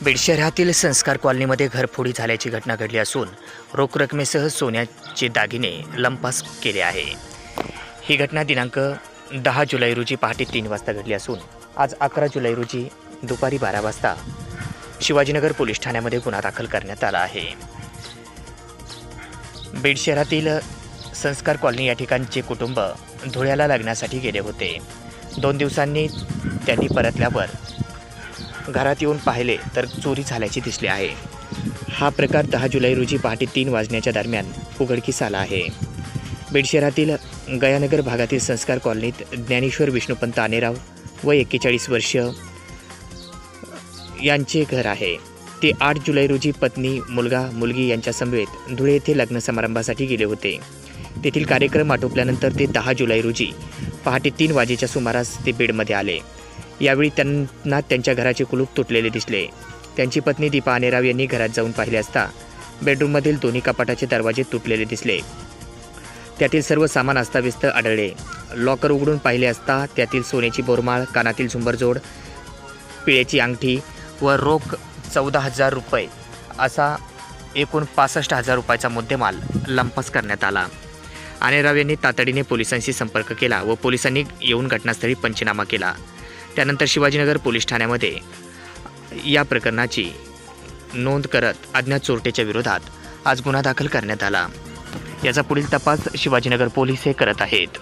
बीड शहरातील संस्कार कॉलनीमध्ये घरफोडी झाल्याची घटना घडली असून रोख रकमेसह सोन्याचे दागिने लंपास केले आहे। ही घटना दिनांक 10 जुलै रोजी पहाटे 3 वाजता घडली असून आज 11 जुलै रोजी दुपारी 12 वाजता शिवाजीनगर पोलीस ठाण्यामध्ये गुन्हा दाखल करण्यात आला आहे। बीड शहरातील संस्कार कॉलनी या ठिकाणचे कुटुंब धुळ्याला लग्नासाठी गेले होते। 2 दिवसांनी त्यांनी परतल्यावर घरात येऊन पाहिले तर चोरी झाल्याचे दिसले आहे। हा प्रकार 10 जुलै रोजी पहाटे 3 वाजण्याच्या दरम्यान उघडकीस आला आहे। बीड शहरातील गयानगर भागातील संस्कार कॉलनीत ज्ञानेश्वर विष्णुपंत आनेराव वय 41 वर्ष यांचे घर आहे। ते 8 जुलै रोजी पत्नी मुलगा मुलगी यांच्या समवेत धुळे येथे लग्न समारंभासाठी गेले होते। तेथील कार्यक्रम आटोपल्यानंतर ते 10 जुलै रोजी पहाटे 3 वाजेच्या सुमारास ते बीडमध्ये आले। यावेळी त्यांना त्यांच्या घराचे कुलूप तुटलेले दिसले। त्यांची पत्नी दीपा आनेराव यांनी घरात जाऊन पाहिले असता बेडरूममधील दोन्ही कपाटाचे दरवाजे तुटलेले दिसले। त्यातील सर्व सामान अस्ताव्यस्त आढळले। लॉकर उघडून पाहिले असता त्यातील सोन्याची बोरमाळ, कानातील झुंबरजोड, पिळ्याची अंगठी व रोख 14,000 रुपये असा एकूण 65,000 रुपयाचा मुद्देमाल लंपास करण्यात आला। आनेराव यांनी तातडीने पोलिसांशी संपर्क केला व पोलिसांनी येऊन घटनास्थळी पंचनामा केला। त्यानंतर शिवाजीनगर पोलीस ठाण्यामध्ये या प्रकरणाची नोंद करत अज्ञात चोरट्याच्या विरोधात आज गुन्हा दाखल करण्यात आला। याचा पुढील तपास शिवाजीनगर पोलीस हे करत आहेत।